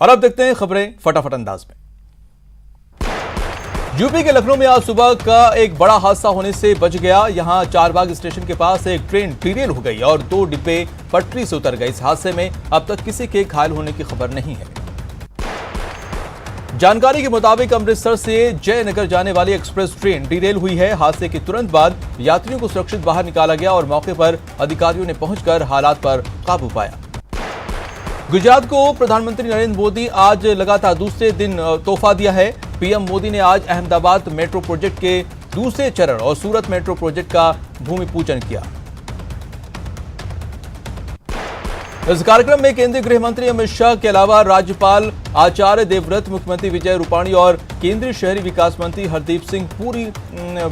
और अब देखते हैं खबरें फटाफट अंदाज में। यूपी के लखनऊ में आज सुबह का एक बड़ा हादसा होने से बच गया। यहां चारबाग स्टेशन के पास एक ट्रेन डिरेल हो गई और 2 डिब्बे पटरी से उतर गए। इस हादसे में अब तक किसी के घायल होने की खबर नहीं है। जानकारी के मुताबिक अमृतसर से जयनगर जाने वाली एक्सप्रेस ट्रेन डिरेल हुई है। हादसे के तुरंत बाद यात्रियों को सुरक्षित बाहर निकाला गया और मौके पर अधिकारियों ने पहुंचकर हालात पर काबू पाया। गुजरात को प्रधानमंत्री नरेंद्र मोदी आज लगातार दूसरे दिन तोहफा दिया है। पीएम मोदी ने आज अहमदाबाद मेट्रो प्रोजेक्ट के दूसरे चरण और सूरत मेट्रो प्रोजेक्ट का भूमि पूजन किया। इस कार्यक्रम में केंद्रीय गृह मंत्री अमित शाह के अलावा राज्यपाल आचार्य देवव्रत, मुख्यमंत्री विजय रूपाणी और केंद्रीय शहरी विकास मंत्री हरदीप सिंह पुरी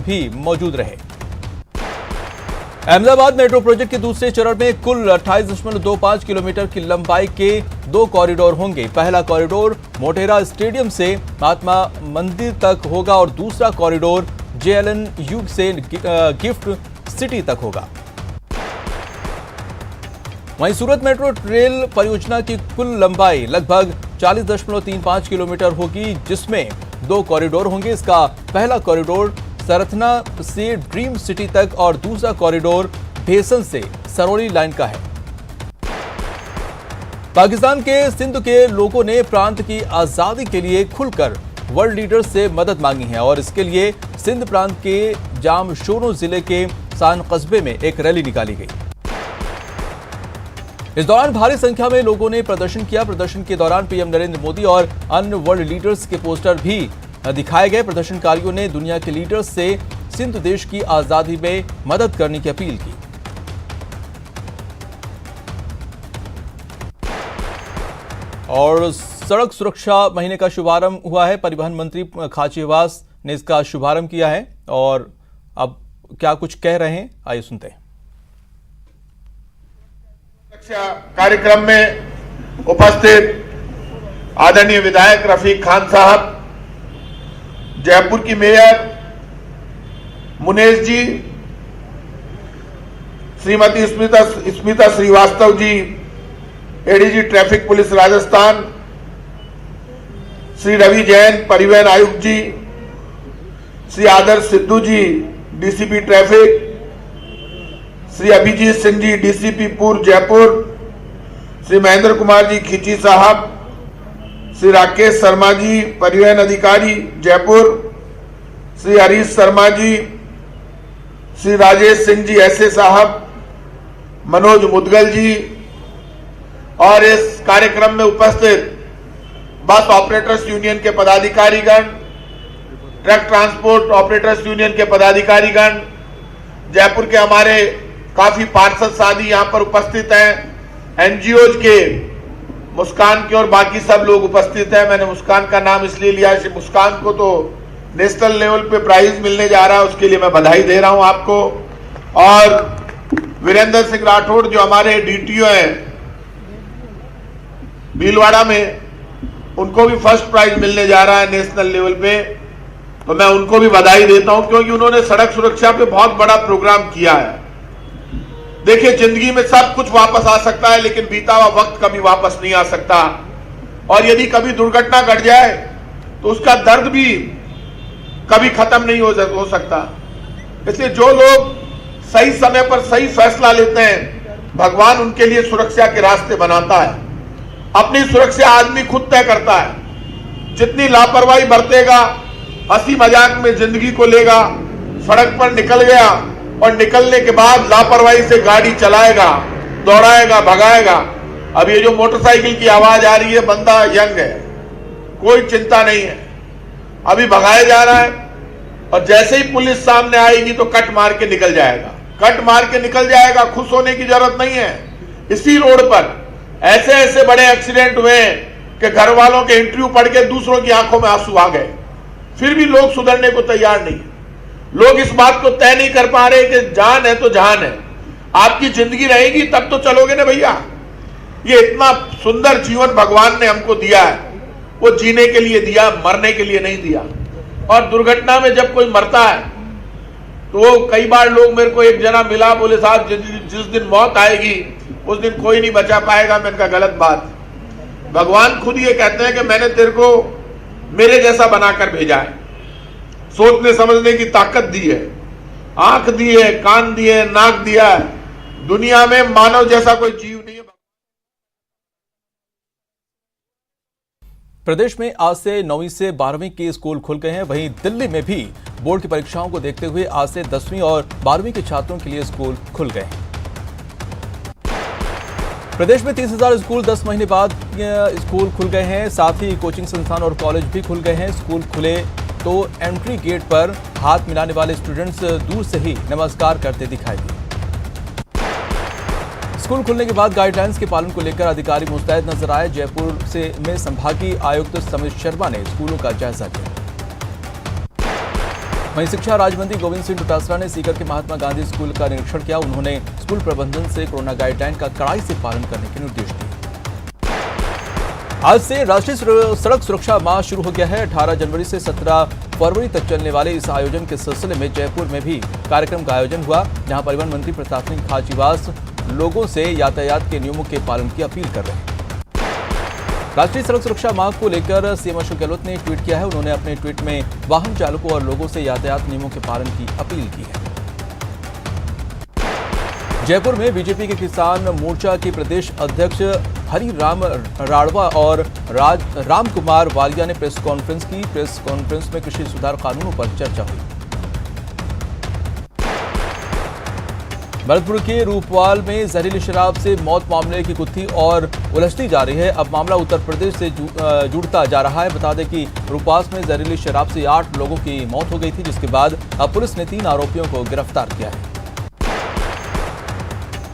भी मौजूद रहे। अहमदाबाद मेट्रो प्रोजेक्ट के दूसरे चरण में कुल 28.25 किलोमीटर की लंबाई के 2 कॉरिडोर होंगे। पहला कॉरिडोर मोटेरा स्टेडियम से महात्मा मंदिर तक होगा और दूसरा कॉरिडोर JNU से गिफ्ट सिटी तक होगा। वहीं सूरत मेट्रो रेल परियोजना की कुल लंबाई लगभग 40.35 किलोमीटर होगी, जिसमें 2 कॉरिडोर होंगे। इसका पहला कॉरिडोर सरथना से ड्रीम सिटी तक और दूसरा कॉरिडोर भेसन से सरोली लाइन का है। पाकिस्तान के सिंध के लोगों ने प्रांत की आजादी के लिए खुलकर वर्ल्ड लीडर्स से मदद मांगी है और इसके लिए सिंध प्रांत के जामशोरो जिले के सान कस्बे में एक रैली निकाली गई। इस दौरान भारी संख्या में लोगों ने प्रदर्शन किया। प्रदर्शन के दौरान पीएम नरेंद्र मोदी और अन्य वर्ल्ड लीडर्स के पोस्टर भी दिखाए गए। प्रदर्शनकारियों ने दुनिया के लीडर्स से सिंध देश की आजादी में मदद करने की अपील की। और सड़क सुरक्षा महीने का शुभारंभ हुआ है। परिवहन मंत्री खाचेवास ने इसका शुभारंभ किया है और अब क्या कुछ कह रहे हैं, आइए सुनते हैं। कार्यक्रम में उपस्थित आदरणीय विधायक रफीक खान साहब, जयपुर की mayor Munesh ji, Shrimati Smita Srivastava ji, ADG traffic police Rajasthan, Shri Ravi Jain परिवहन आयुक्त ji, Shri Adarsh Sidhu ji DCP traffic, Shri Abhijeet Singh ji DCP पूर्व जयपुर, श्री महेंद्र कुमार जी खींची साहब, श्री राकेश शर्मा जी परिवहन अधिकारी जयपुर, श्री हरीश शर्मा जी, श्री राजेश सिंह जी एसए साहब, मनोज मुदगल जी और इस कार्यक्रम में उपस्थित बस ऑपरेटर्स यूनियन के पदाधिकारीगण, ट्रक ट्रांसपोर्ट ऑपरेटर्स यूनियन के पदाधिकारीगण, जयपुर के हमारे काफी पार्षद साथी यहां पर उपस्थित हैं, एनजीओज के मुस्कान के और बाकी सब लोग उपस्थित हैं। मैंने मुस्कान का नाम इसलिए लिया, मुस्कान को तो नेशनल लेवल पे प्राइज मिलने जा रहा है, उसके लिए मैं बधाई दे रहा हूं आपको। और वीरेंद्र सिंह राठौड़ जो हमारे डीटीओ हैं भीलवाड़ा में, उनको भी फर्स्ट प्राइज मिलने जा रहा है नेशनल लेवल पे, तो मैं उनको भी बधाई देता हूं क्योंकि उन्होंने सड़क सुरक्षा पे बहुत बड़ा प्रोग्राम किया है। देखिए, जिंदगी में सब कुछ वापस आ सकता है लेकिन बीता हुआ वक्त कभी वापस नहीं आ सकता और यदि कभी दुर्घटना घट जाए तो उसका दर्द भी कभी खत्म नहीं हो सकता। इसलिए जो लोग सही समय पर सही फैसला लेते हैं, भगवान उनके लिए सुरक्षा के रास्ते बनाता है। अपनी सुरक्षा आदमी खुद तय करता है। जितनी लापरवाही बरतेगा, हंसी मजाक में जिंदगी को लेगा, सड़क पर निकल गया और निकलने के बाद लापरवाही से गाड़ी चलाएगा, दौड़ाएगा, भगाएगा। अब ये जो मोटरसाइकिल की आवाज आ रही है, बंदा यंग है, कोई चिंता नहीं है, अभी भगाया जा रहा है और जैसे ही पुलिस सामने आएगी तो कट मार के निकल जाएगा, कट मार के निकल जाएगा। खुश होने की जरूरत नहीं है। इसी रोड पर ऐसे ऐसे बड़े एक्सीडेंट हुए कि घर वालों के इंटरव्यू पढ़ के दूसरों की आंखों में आंसू आ गए, फिर भी लोग सुधरने को तैयार नहीं। लोग इस बात को तय नहीं कर पा रहे कि जान है तो जहान है। आपकी जिंदगी रहेगी तब तो चलोगे ना भैया। ये इतना सुंदर जीवन भगवान ने हमको दिया है, वो जीने के लिए दिया, मरने के लिए नहीं दिया। और दुर्घटना में जब कोई मरता है तो कई बार लोग, मेरे को एक जना मिला, बोले साहब जिस दिन मौत आएगी उस दिन कोई नहीं बचा पाएगा। मैंने कहा गलत बात। भगवान खुद ये कहते हैं कि मैंने तेरे को मेरे जैसा बनाकर भेजा है, सोचने समझने की ताकत दी है, आंख दी है, कान दिए, नाक दिया है। दुनिया में मानव जैसा कोई जीव नहीं है। प्रदेश में आज से 9वीं से 12वीं के स्कूल खुल गए हैं। वहीं दिल्ली में भी बोर्ड की परीक्षाओं को देखते हुए आज से 10वीं और 12वीं के छात्रों के लिए स्कूल खुल गए हैं। प्रदेश में 30,000 स्कूल 10 महीने बाद स्कूल खुल गए हैं। साथ ही कोचिंग संस्थान और कॉलेज भी खुल गए हैं। स्कूल खुले तो एंट्री गेट पर हाथ मिलाने वाले स्टूडेंट्स दूर से ही नमस्कार करते दिखाई दिए। स्कूल खुलने के बाद गाइडलाइंस के पालन को लेकर अधिकारी मुस्तैद नजर आए। जयपुर में संभागीय आयुक्त समित शर्मा ने स्कूलों का जायजा लिया। वहीं शिक्षा राज्य मंत्री गोविंद सिंह डोटासरा ने सीकर के महात्मा गांधी स्कूल का निरीक्षण किया। उन्होंने स्कूल प्रबंधन से कोरोना गाइडलाइन का कड़ाई से पालन करने के निर्देश दिए। आज से राष्ट्रीय सड़क सुरक्षा माह शुरू हो गया है। 18 जनवरी से 17 फरवरी तक चलने वाले इस आयोजन के सिलसिले में जयपुर में भी कार्यक्रम का आयोजन हुआ, जहां परिवहन मंत्री प्रताप सिंह खाचरियावास लोगों से यातायात के नियमों के पालन की अपील कर रहे हैं। राष्ट्रीय सड़क सुरक्षा माह को लेकर सीएम अशोक गहलोत ने ट्वीट किया है। उन्होंने अपने ट्वीट में वाहन चालकों और लोगों से यातायात नियमों के पालन की अपील की है। जयपुर में बीजेपी के किसान मोर्चा के प्रदेश अध्यक्ष हरि राम राणवा और राम कुमार वालिया ने प्रेस कॉन्फ्रेंस की। प्रेस कॉन्फ्रेंस में कृषि सुधार कानूनों पर चर्चा हुई। भरतपुर के रूपवाल में जहरीली शराब से मौत मामले की गुत्थी और उलझती जा रही है। अब मामला उत्तर प्रदेश से जुड़ता जा रहा है। बता दें कि रूपवाल में जहरीली शराब से 8 लोगों की मौत हो गई थी, जिसके बाद अब पुलिस ने 3 आरोपियों को गिरफ्तार किया है।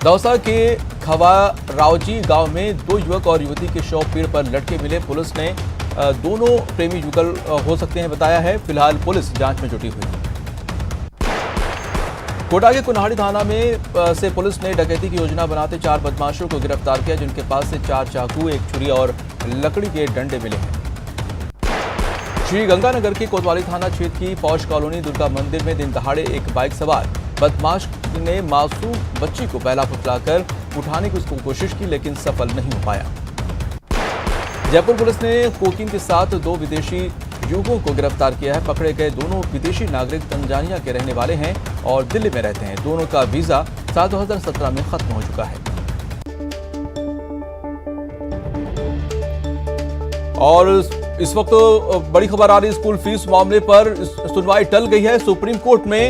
दौसा के खवारावजी गांव में 2 युवक और युवती के शव पेड़ पर लटके मिले। पुलिस ने दोनों प्रेमी युगल हो सकते हैं बताया है। फिलहाल पुलिस जांच में जुटी हुई है। कोटा के कुन्हाड़ी थाना में से पुलिस ने डकैती की योजना बनाते 4 बदमाशों को गिरफ्तार किया, जिनके पास से 4 चाकू, 1 छुरी और लकड़ी के डंडे मिले हैं। श्री गंगानगर के कोतवाली थाना क्षेत्र की पौष कॉलोनी दुर्गा मंदिर में दिन दहाड़े एक बाइक सवार बदमाश ने मासूम बच्ची को पहला फुसलाकर उठाने की कोशिश की, लेकिन सफल नहीं हो पाया। जयपुर पुलिस ने कोकीन के साथ 2 विदेशी युवकों को गिरफ्तार किया है। पकड़े गए दोनों विदेशी नागरिक तंजानिया के रहने वाले हैं और दिल्ली में रहते हैं। दोनों का वीजा साल 2017 में खत्म हो चुका है। और इस वक्त बड़ी खबर आ रही है स्कूल फीस मामले पर। सुनवाई टल गई है। सुप्रीम कोर्ट में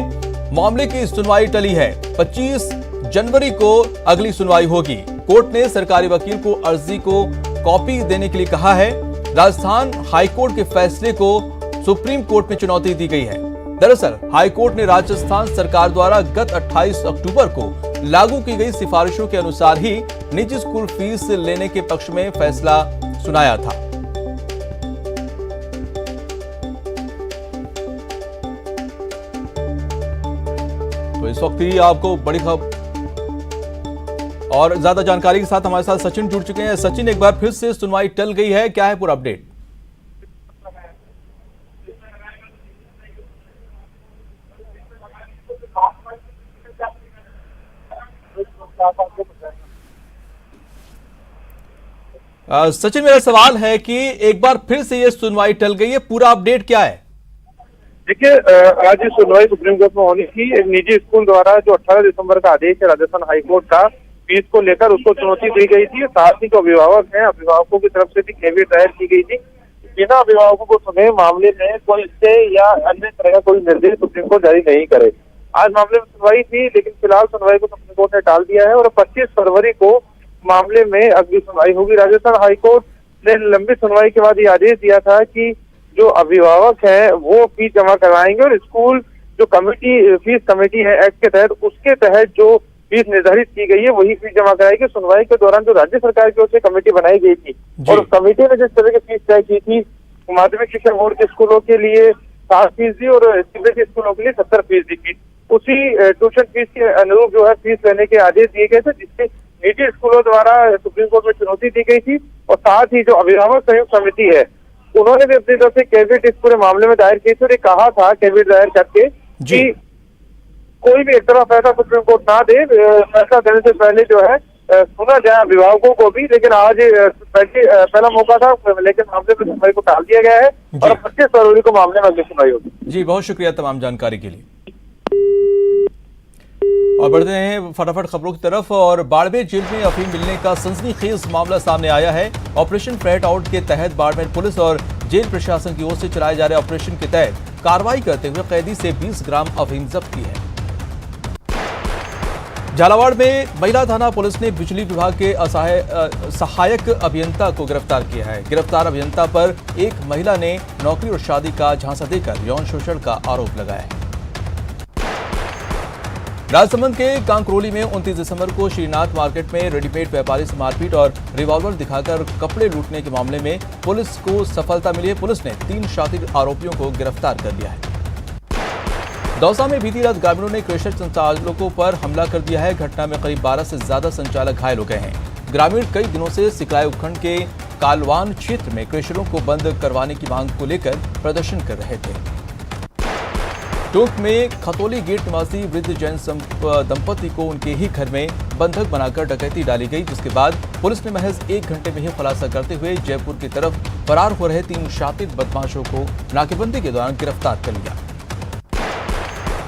मामले की सुनवाई टली है। 25 जनवरी को अगली सुनवाई होगी। कोर्ट ने सरकारी वकील को अर्जी को कॉपी देने के लिए कहा है। राजस्थान हाईकोर्ट के फैसले को सुप्रीम कोर्ट में चुनौती दी गई है। दरअसल हाईकोर्ट ने राजस्थान सरकार द्वारा गत 28 अक्टूबर को लागू की गई सिफारिशों के अनुसार ही निजी स्कूल फीस लेने के पक्ष में फैसला सुनाया था। तो इस वक्त ही आपको बड़ी खबर और ज्यादा जानकारी के साथ हमारे साथ सचिन जुड़ चुके हैं। सचिन, एक बार फिर से सुनवाई टल गई है, क्या है पूरा अपडेट? सचिन, मेरा सवाल है कि एक बार फिर से ये सुनवाई टल गई है, पूरा अपडेट क्या है? देखिए, आज ये सुनवाई सुप्रीम कोर्ट में होनी थी। एक निजी स्कूल द्वारा जो 18 दिसंबर का आदेश है राजस्थान हाईकोर्ट का फीस को लेकर, उसको चुनौती दी गई थी। साथ ही जो अभिभावक हैं, अभिभावकों की तरफ से भी कैवियट दायर की गई थी। बिना अभिभावकों को सुने मामले में कोई स्टे या अन्य तरह का कोई निर्देश सुप्रीम कोर्ट जारी नहीं करे। आज मामले में सुनवाई थी, लेकिन फिलहाल सुनवाई को सुप्रीम कोर्ट ने टाल दिया है और 25 फरवरी को मामले में अगली सुनवाई होगी। राजस्थान हाईकोर्ट ने लंबी सुनवाई के बाद ये आदेश दिया था कि जो अभिभावक है वो फीस जमा करवाएंगे और स्कूल जो कमेटी फीस कमेटी है एक्ट के तहत, उसके तहत जो फीस निर्धारित की गई है वही फीस जमा कराएगी। सुनवाई के दौरान जो राज्य सरकार की ओर से कमेटी बनाई गई थी और उस कमेटी ने जिस तरह की फीस तय की थी, माध्यमिक शिक्षा बोर्ड के स्कूलों के लिए 60% और सीबीएसई स्कूलों के लिए 70% की, उसी ट्यूशन फीस के अनुरूप जो है फीस लेने के आदेश दिए गए थे, जिससे निजी स्कूलों द्वारा सुप्रीम कोर्ट में चुनौती दी गई थी। और साथ ही जो अभिभावक संयुक्त समिति है, उन्होंने भी अपनी तरफ से कैवियट इस पूरे मामले में दायर की थी और कहा था कैवियट दायर करके कि कोई भी एक तरफ फैसला सुप्रीम कोर्ट ना दे, फैसला देने से पहले जो है सुना जाए अभिभावकों को भी, लेकिन आज पहला मौका था, लेकिन मामले में सुनवाई को टाल दिया गया है और 25 फरवरी को मामले में अगली सुनवाई होगी। जी, बहुत शुक्रिया तमाम जानकारी के लिए। और बढ़ते हैं फटाफट खबरों की तरफ। और बाड़मेर जेल में अफीम मिलने का सनसनीखेज मामला सामने आया है। ऑपरेशन फ्लैट आउट के तहत बाड़मेर पुलिस और जेल प्रशासन की ओर से चलाए जा रहे ऑपरेशन के तहत कार्रवाई करते हुए कैदी से 20 ग्राम अफीम जब्त की है। झालावाड़ में महिला थाना पुलिस ने बिजली विभाग के सहायक अभियंता को गिरफ्तार किया है। गिरफ्तार अभियंता पर एक महिला ने नौकरी और शादी का झांसा देकर यौन शोषण का आरोप लगाया है। राजसमंद के कांकरोली में 29 दिसंबर को श्रीनाथ मार्केट में रेडीमेड व्यापारी से मारपीट और रिवॉल्वर दिखाकर कपड़े लूटने के मामले में पुलिस को सफलता मिली है। पुलिस ने 3 शातिर आरोपियों को गिरफ्तार कर लिया है। दौसा में बीती रात ग्रामीणों ने क्रेशर संचालकों पर हमला कर दिया है। घटना में करीब 12 से ज्यादा संचालक घायल हो गए हैं। ग्रामीण कई दिनों से सिकलाई उपखंड के कालवान क्षेत्र में क्रेशरों को बंद करवाने की मांग को लेकर प्रदर्शन कर रहे थे। टोंक में खतौली गेट निवासी वृद्ध जैन दंपति को उनके ही घर में बंधक बनाकर डकैती डाली गई, जिसके बाद पुलिस ने महज 1 घंटे में ही खुलासा करते हुए जयपुर की तरफ फरार हो रहे 3 शातिर बदमाशों को नाकेबंदी के दौरान गिरफ्तार कर लिया।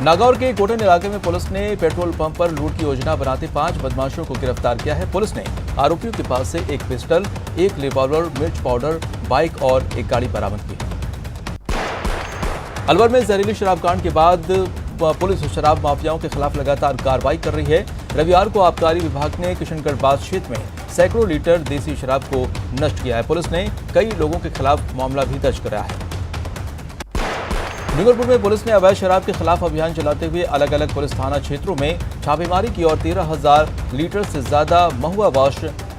नागौर के कोटन इलाके में पुलिस ने पेट्रोल पंप पर लूट की योजना बनाते 5 बदमाशों को गिरफ्तार किया है। पुलिस ने आरोपियों के पास से 1 पिस्टल, 1 रिवॉल्वर, मिर्च पाउडर, बाइक और एक गाड़ी बरामद की है। अलवर में जहरीली शराब कांड के बाद पुलिस शराब माफियाओं के खिलाफ लगातार कार्रवाई कर रही है। रविवार को आबकारी विभाग ने किशनगढ़ बाग क्षेत्र में सैकड़ों लीटर देसी शराब को नष्ट किया है। पुलिस ने कई लोगों के खिलाफ मामला भी दर्ज कराया है। डूंगरपुर में पुलिस ने अवैध शराब के खिलाफ अभियान चलाते हुए अलग अलग पुलिस थाना क्षेत्रों में छापेमारी की और 13,000 लीटर से ज्यादा महुआ वॉश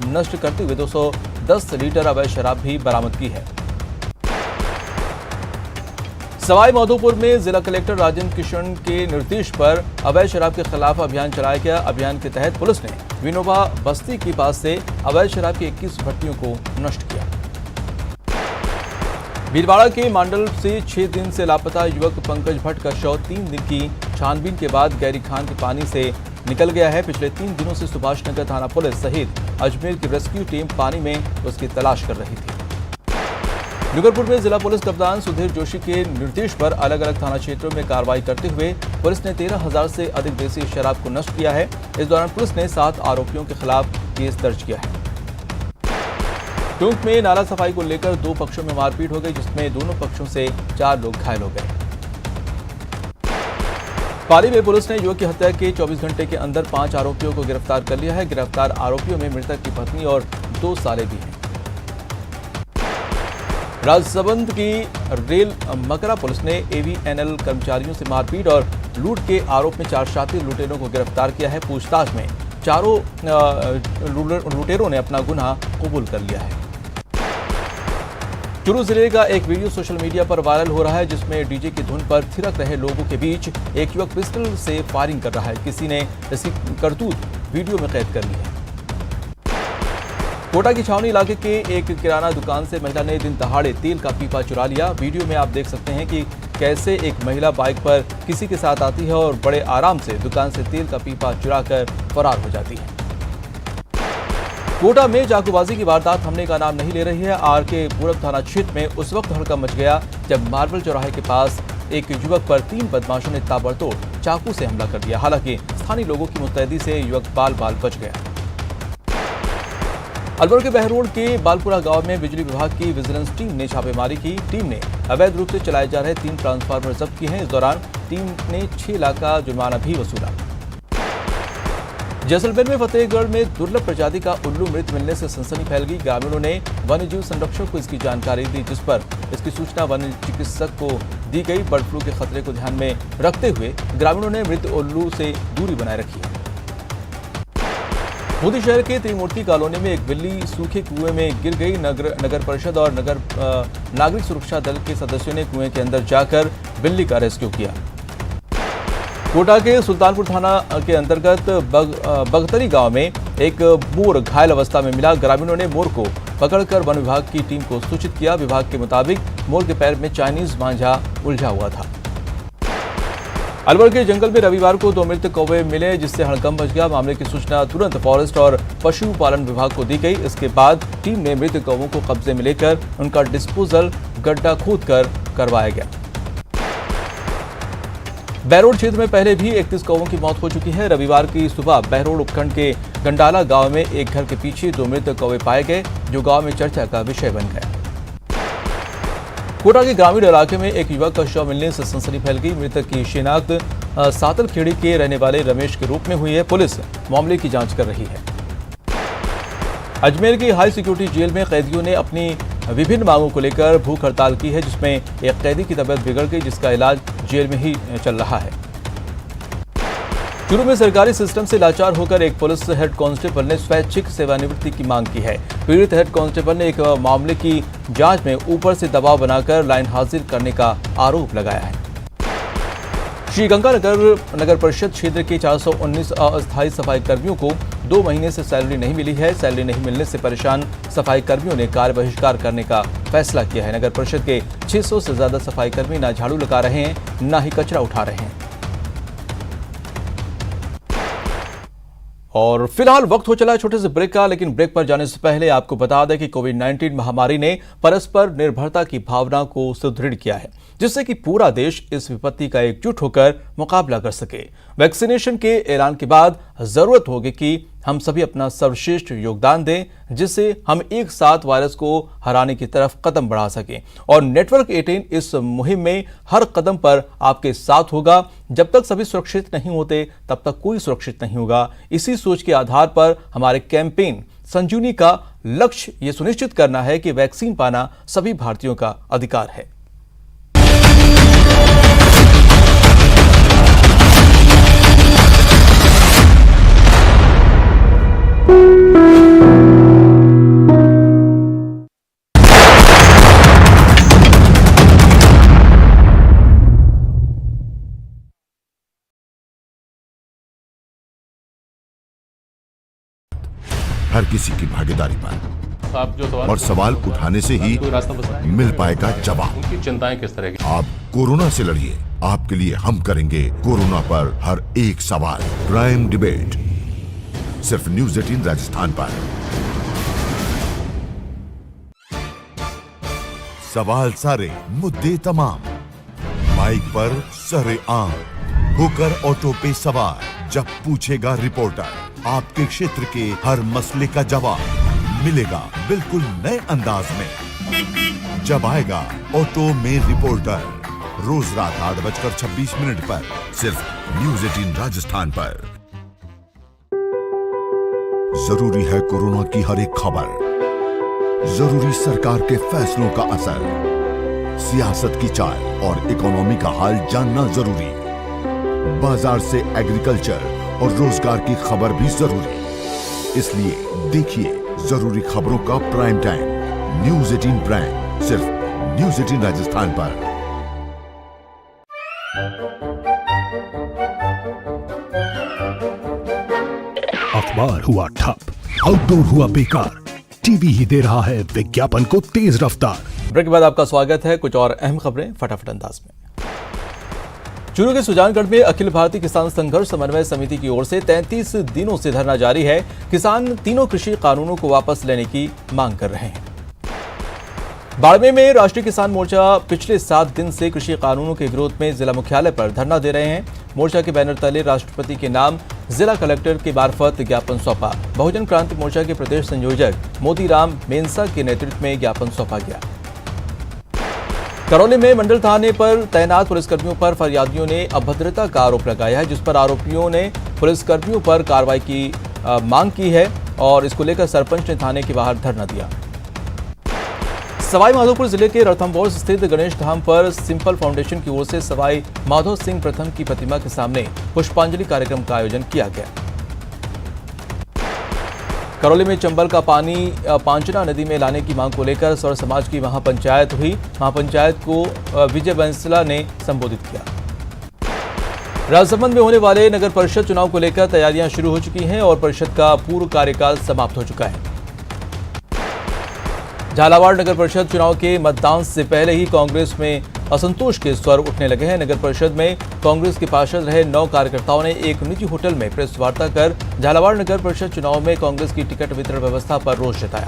नष्ट करते हुए 210 लीटर अवैध शराब भी बरामद की है। सवाई माधोपुर में जिला कलेक्टर राजेंद्र किशन के निर्देश पर अवैध शराब के खिलाफ अभियान चलाया गया। अभियान के तहत पुलिस ने विनोबा बस्ती के पास से अवैध शराब की 21 भट्टियों को नष्ट किया। भीलवाड़ा के मांडल से 6 दिन से लापता युवक पंकज भट्ट का शव 3 दिन की छानबीन के बाद गैरी खान के पानी से निकल गया है। पिछले 3 दिनों से सुभाष नगर थाना पुलिस सहित अजमेर की रेस्क्यू टीम पानी में उसकी तलाश कर रही थी। डूंगरपुर में जिला पुलिस कप्तान सुधीर जोशी के निर्देश पर अलग अलग थाना क्षेत्रों में कार्रवाई करते हुए पुलिस ने 13,000 से अधिक देसी शराब को नष्ट किया है। इस दौरान पुलिस ने 7 आरोपियों के खिलाफ केस दर्ज किया है। टोंक में नाला सफाई को लेकर 2 पक्षों में मारपीट हो गई, जिसमें दोनों पक्षों से 4 लोग घायल हो गए। पाली में पुलिस ने युवक की हत्या के 24 घंटे के अंदर 5 आरोपियों को गिरफ्तार कर लिया है। गिरफ्तार आरोपियों में मृतक की पत्नी और 2 साले भी हैं। राजसमंद की रेल मकरा पुलिस ने एवीएनएल कर्मचारियों से मारपीट और लूट के आरोप में 4 शातिर लुटेरों को गिरफ्तार किया है। पूछताछ में चारों लुटेरों ने अपना गुनाह कबूल कर लिया है। चुरू जिले का एक वीडियो सोशल मीडिया पर वायरल हो रहा है, जिसमें डीजे की धुन पर थिरक रहे लोगों के बीच एक युवक पिस्टल से फायरिंग कर रहा है। किसी ने इसकी करतूत वीडियो में कैद कर ली है। कोटा की छावनी इलाके के एक किराना दुकान से महिला ने दिन दहाड़े तेल का पीपा चुरा लिया। वीडियो में आप देख सकते हैं कि कैसे एक महिला बाइक पर किसी के साथ आती है और बड़े आराम से दुकान से तेल का पीपा चुराकर फरार हो जाती है। कोटा में चाकूबाजी की वारदात थमने का नाम नहीं ले रही है। आर के पूरब थाना क्षेत्र में उस वक्त हड़कंप मच गया जब मार्बल चौराहे के पास एक युवक पर 3 बदमाशों ने ताबड़तोड़ चाकू से हमला कर दिया। हालांकि स्थानीय लोगों की मुस्तैदी से युवक बाल बाल बच गया। अलवर के बहरोड के बालपुरा गांव में बिजली विभाग की विजिलेंस टीम ने छापेमारी की। टीम ने अवैध रूप से चलाए जा रहे 3 ट्रांसफार्मर जब्त किए हैं। इस दौरान टीम ने 6 लाख का जुर्माना भी वसूला। जैसलमेर में फतेहगढ़ में दुर्लभ प्रजाति का उल्लू मृत मिलने से सनसनी फैल गई। ग्रामीणों ने वन्य जीव संरक्षक को इसकी जानकारी दी, जिस पर इसकी सूचना वन्य चिकित्सक को दी गई। बर्ड फ्लू के खतरे को ध्यान में रखते हुए ग्रामीणों ने मृत उल्लू से दूरी बनाए रखी है। मोदी शहर के त्रिमूर्ति कॉलोनी में एक बिल्ली सूखे कुएं में गिर गई। नगर परिषद और नागरिक सुरक्षा दल के सदस्यों ने कुएं के अंदर जाकर बिल्ली का रेस्क्यू किया। कोटा के सुल्तानपुर थाना के अंतर्गत बगतरी गांव में एक मोर घायल अवस्था में मिला। ग्रामीणों ने मोर को पकड़कर वन विभाग की टीम को सूचित किया। विभाग के मुताबिक मोर के पैर में चाइनीज मांझा उलझा हुआ था। अलवर के जंगल में रविवार को 2 मृत कौवे मिले, जिससे हड़कंप मच गया। मामले की सूचना तुरंत फॉरेस्ट और पशुपालन विभाग को दी गई। इसके बाद टीम ने मृत कौवों को कब्जे में लेकर उनका डिस्पोजल गड्ढा खोदकर करवाया गया। बहरोड क्षेत्र में पहले भी 31 कौवों की मौत हो चुकी है। रविवार की सुबह बहरोड उपखंड के गंडाला गांव में एक घर के पीछे 2 मृत कौवे पाए गए, जो गांव में चर्चा का विषय बन गया। कोटा के ग्रामीण इलाके में एक युवक का शव मिलने से सनसनी फैल गई। मृतक की शिनाख्त सातलखेड़ी के रहने वाले रमेश के रूप में हुई है। पुलिस मामले की जांच कर रही है। अजमेर की हाई सिक्योरिटी जेल में कैदियों ने अपनी विभिन्न मांगों को लेकर भूख हड़ताल की है, जिसमें एक कैदी की तबीयत बिगड़ गई, जिसका इलाज जेल में ही चल रहा है। चूरू में सरकारी सिस्टम से लाचार होकर एक पुलिस हेड कांस्टेबल ने स्वैच्छिक सेवानिवृत्ति की मांग की है। पीड़ित हेड कांस्टेबल ने एक मामले की जांच में ऊपर से दबाव बनाकर लाइन हाजिर करने का आरोप लगाया है। श्रीगंगानगर नगर परिषद क्षेत्र के 419 अस्थायी सफाई कर्मियों को 2 महीने से सैलरी नहीं मिली है। सैलरी नहीं मिलने से परेशान सफाई कर्मियों ने कार्य बहिष्कार करने का फैसला किया है। नगर परिषद के 600 से ज्यादा सफाई कर्मी न झाड़ू लगा रहे हैं, न ही कचरा उठा रहे हैं। और फिलहाल वक्त हो चला है छोटे से ब्रेक का, लेकिन ब्रेक पर जाने से पहले आपको बता दें कि कोविड-19 महामारी ने परस्पर निर्भरता की भावना को सुदृढ़ किया है, जिससे कि पूरा देश इस विपत्ति का एकजुट होकर मुकाबला कर सके। वैक्सीनेशन के ऐलान के बाद जरूरत होगी कि हम सभी अपना सर्वश्रेष्ठ योगदान दें, जिससे हम एक साथ वायरस को हराने की तरफ कदम बढ़ा सकें। और नेटवर्क 18 इस मुहिम में हर कदम पर आपके साथ होगा। जब तक सभी सुरक्षित नहीं होते, तब तक कोई सुरक्षित नहीं होगा। इसी सोच के आधार पर हमारे कैंपेन संजीवनी का लक्ष्य ये सुनिश्चित करना है कि वैक्सीन पाना सभी भारतीयों का अधिकार है। हर किसी की भागीदारी पर आप जो और सवाल उठाने से ही मिल पाएगा जवाब। उनकी चिंताएं किस तरह की? आप कोरोना से लड़िए, आपके लिए हम करेंगे कोरोना पर हर एक सवाल। प्राइम डिबेट सिर्फ न्यूज़ 18 राजस्थान पर। सवाल सारे, मुद्दे तमाम, माइक पर सरे आम होकर ऑटो पे सवार। जब पूछेगा रिपोर्टर, आपके क्षेत्र के हर मसले का जवाब मिलेगा बिल्कुल नए अंदाज में। जब आएगा ऑटो में रिपोर्टर, रोज रात 8:26 पर सिर्फ न्यूज़ 18 राजस्थान पर। जरूरी है कोरोना की हर एक खबर, जरूरी सरकार के फैसलों का असर, सियासत की चाल और इकोनॉमी का हाल जानना जरूरी, बाजार से एग्रीकल्चर और रोजगार की खबर भी जरूरी। इसलिए देखिए जरूरी खबरों का प्राइम टाइम न्यूज़ 18 प्राइम, सिर्फ न्यूज़ 18 राजस्थान पर। अखबार हुआ ठप, आउटडोर हुआ बेकार, टीवी ही दे रहा है विज्ञापन को तेज रफ्तार। ब्रेक के बाद आपका स्वागत है। कुछ और अहम खबरें फटाफट अंदाज में। चूरू के सुजानगढ़ में अखिल भारतीय किसान संघर्ष समन्वय समिति की ओर से 33 दिनों से धरना जारी है। किसान तीनों कृषि कानूनों को वापस लेने की मांग कर रहे हैं। बाड़मेर में राष्ट्रीय किसान मोर्चा पिछले 7 दिन से कृषि कानूनों के विरोध में जिला मुख्यालय पर धरना दे रहे हैं। मोर्चा के बैनर तले राष्ट्रपति के नाम जिला कलेक्टर के मार्फत ज्ञापन सौंपा। बहुजन क्रांति मोर्चा के प्रदेश संयोजक मोतीराम मेनसा के नेतृत्व में ज्ञापन सौंपा गया। करौली में मंडल थाने पर तैनात पुलिसकर्मियों पर फरियादियों ने अभद्रता का आरोप लगाया है, जिस पर आरोपियों ने पुलिसकर्मियों पर कार्रवाई की मांग की है और इसको लेकर सरपंच ने थाने के बाहर धरना दिया। सवाई माधोपुर जिले के रणथंभौर स्थित गणेश धाम पर सिंपल फाउंडेशन की ओर से सवाई माधो सिंह प्रथम की प्रतिमा के सामने पुष्पांजलि कार्यक्रम का आयोजन किया गया। करौली में चंबल का पानी पांचना नदी में लाने की मांग को लेकर सौर समाज की महापंचायत हुई। महापंचायत को विजय बंसला ने संबोधित किया। राजसमंद में होने वाले नगर परिषद चुनाव को लेकर तैयारियां शुरू हो चुकी हैं और परिषद का पूर्व कार्यकाल समाप्त हो चुका है। झालावाड़ नगर परिषद चुनाव के मतदान से पहले ही कांग्रेस में असंतोष के स्वर उठने लगे हैं। नगर परिषद में कांग्रेस के पार्षद रहे 9 कार्यकर्ताओं ने एक निजी होटल में प्रेस वार्ता कर झालावाड़ नगर परिषद चुनाव में कांग्रेस की टिकट वितरण व्यवस्था पर रोष जताया।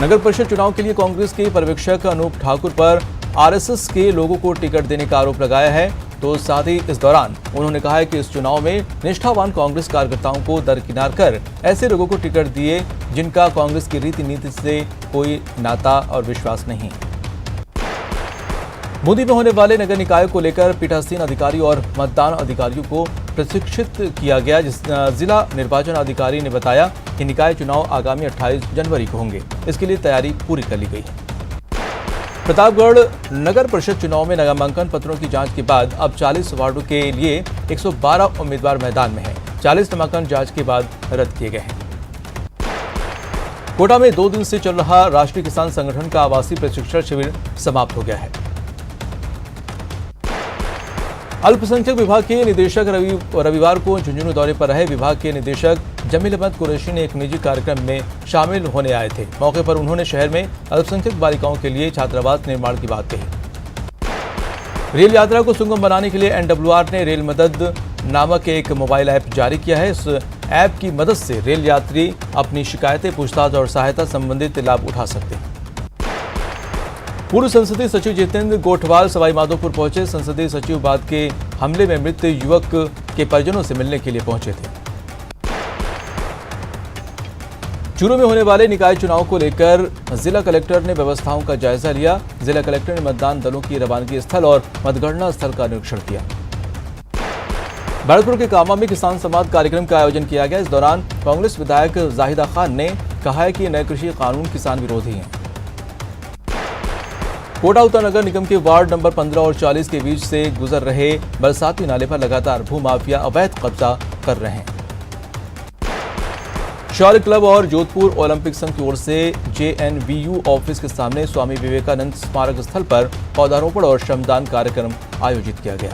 नगर परिषद चुनाव के लिए कांग्रेस के पर्यवेक्षक अनूप ठाकुर पर आरएसएस के लोगों को टिकट देने का आरोप लगाया है। तो साथ ही इस दौरान उन्होंने कहा है कि इस चुनाव में निष्ठावान कांग्रेस कार्यकर्ताओं को दरकिनार कर ऐसे लोगों को टिकट दिए जिनका कांग्रेस की रीति नीति से कोई नाता और विश्वास नहीं। बूंदी में होने वाले नगर निकाय को लेकर पीठासीन अधिकारी और मतदान अधिकारियों को प्रशिक्षित किया गया। जिला निर्वाचन अधिकारी ने बताया कि निकाय चुनाव आगामी 28 जनवरी को होंगे। इसके लिए तैयारी पूरी कर ली गई है। प्रतापगढ़ नगर परिषद चुनाव में नामांकन पत्रों की जांच के बाद अब 40 वार्डों के लिए 112 उम्मीदवार मैदान में हैं। 40 नामांकन जांच के बाद रद्द किए गए हैं। कोटा में 2 दिन से चल रहा राष्ट्रीय किसान संगठन का आवासीय प्रशिक्षण शिविर समाप्त हो गया है। अल्पसंख्यक विभाग के निदेशक रविवार को झुंझुनू दौरे पर रहे। विभाग के निदेशक जमील अहमद कुरैशी ने एक निजी कार्यक्रम में शामिल होने आए थे। मौके पर उन्होंने शहर में अल्पसंख्यक बालिकाओं के लिए छात्रावास निर्माण की बात कही। रेल यात्रा को सुगम बनाने के लिए एनडब्ल्यूआर ने रेल मदद नामक एक मोबाइल ऐप जारी किया है। इस ऐप की मदद से रेल यात्री अपनी शिकायतें, पूछताछ और सहायता संबंधित लाभ उठा सकते हैं। पूर्व संसदीय सचिव जितेंद्र गोठवाल सवाईमाधोपुर पहुंचे। संसदीय सचिव बाद के हमले में मृत युवक के परिजनों से मिलने के लिए पहुंचे थे। चूरू में होने वाले निकाय चुनाव को लेकर जिला कलेक्टर ने व्यवस्थाओं का जायजा लिया। जिला कलेक्टर ने मतदान दलों की रवानगी स्थल और मतगणना स्थल का निरीक्षण किया। भरतपुर के कामा में किसान संवाद कार्यक्रम का आयोजन किया गया। इस दौरान कांग्रेस विधायक जाहिदा खान ने कहा है कि नए कृषि कानून किसान विरोधी हैं। कोटा उत्तर नगर निगम के वार्ड नंबर 15 और 40 के बीच से गुजर रहे बरसाती नाले पर लगातार भूमाफिया अवैध कब्जा कर रहे हैं। शौर्य क्लब और जोधपुर ओलंपिक संघ की ओर से जेएनवीयू ऑफिस के सामने स्वामी विवेकानंद स्मारक स्थल पर पौधारोपण और श्रमदान कार्यक्रम आयोजित किया गया।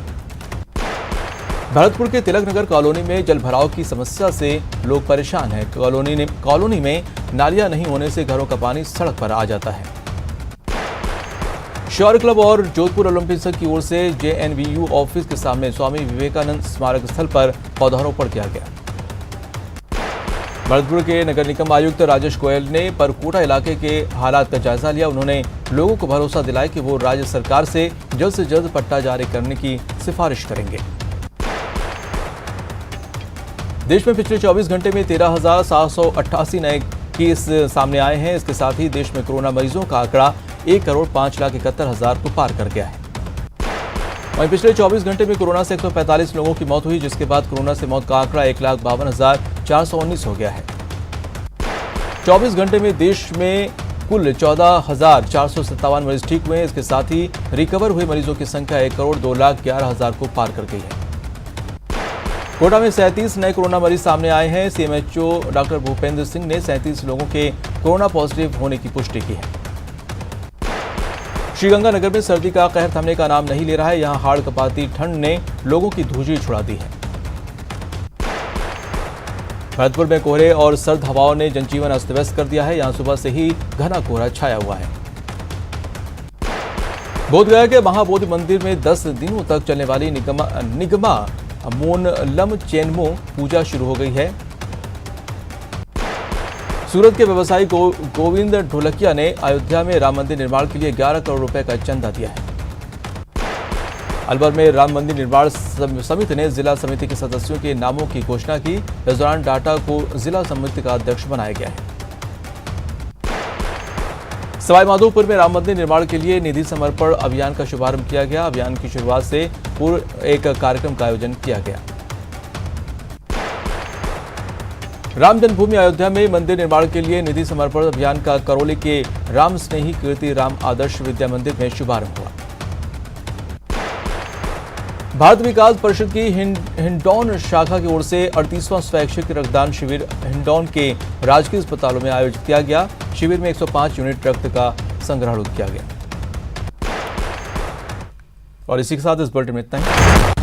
भरतपुर के तिलक नगर कॉलोनी में जलभराव की समस्या से लोग परेशान हैं। कॉलोनी में नालियां नहीं होने से घरों का पानी सड़क पर आ जाता है। शौर्य क्लब और जोधपुर ओलंपिक संघ की ओर से जेएनवीयू ऑफिस के सामने स्वामी विवेकानंद स्मारक स्थल पर पौधारोपण किया गया। भरतपुर के नगर निगम आयुक्त राजेश गोयल ने परकोटा इलाके के हालात का जायजा लिया। उन्होंने लोगों को भरोसा दिलाया कि वो राज्य सरकार से जल्द पट्टा जारी करने की सिफारिश करेंगे। देश में पिछले 24 घंटे में 13,788 नए केस सामने आए हैं। इसके साथ ही देश में कोरोना मरीजों का आंकड़ा 1,05,71,000 को पार कर गया है। वहीं पिछले 24 घंटे में कोरोना से 145 लोगों की मौत हुई, जिसके बाद कोरोना से मौत का आंकड़ा 1,52,419 हो गया है। 24 घंटे में देश में कुल 14,457 मरीज ठीक हुए हैं। इसके साथ ही रिकवर हुए मरीजों की संख्या 1,02,11,000 को पार कर गई है। कोटा में 37 नए कोरोना मरीज सामने आए हैं। सीएमएचओ डॉक्टर भूपेंद्र सिंह ने 37 लोगों के कोरोना पॉजिटिव होने की पुष्टि की है। श्रीगंगानगर में सर्दी का कहर थमने का नाम नहीं ले रहा है। यहां हाड़ कपाती ठंड ने लोगों की धुजी छुड़ा दी है। भरतपुर में कोहरे और सर्द हवाओं ने जनजीवन अस्त व्यस्त कर दिया है। यहां सुबह से ही घना कोहरा छाया हुआ है। बोधगया के महाबोधि मंदिर में 10 दिनों तक चलने वाली निगमा मोनलम चेनमो पूजा शुरू हो गई है। सूरत के व्यवसायी गोविंद ढोलकिया ने अयोध्या में राम मंदिर निर्माण के लिए 11 करोड़ रुपए का चंदा दिया है। अलवर में राम मंदिर निर्माण समिति ने जिला समिति के सदस्यों के नामों की घोषणा की। इस दौरान डाटा को जिला समिति का अध्यक्ष बनाया गया है। सवाईमाधोपुर में राम मंदिर निर्माण के लिए निधि समर्पण अभियान का शुभारंभ किया गया। अभियान की शुरुआत से पूर्व एक कार्यक्रम का आयोजन किया गया। राम जन्मभूमि अयोध्या में मंदिर निर्माण के लिए निधि समर्पण अभियान का करौली के राम स्नेही कीर्ति राम आदर्श विद्या मंदिर में शुभारंभ हुआ। भारत विकास परिषद की हिंडौन शाखा की ओर से 38वां स्वैच्छिक रक्तदान शिविर हिंडौन के राजकीय अस्पतालों में आयोजित किया गया। शिविर में 105 यूनिट रक्त का संग्रहण किया गया। और इसी के साथ इस बुलेटिन में इतना ही।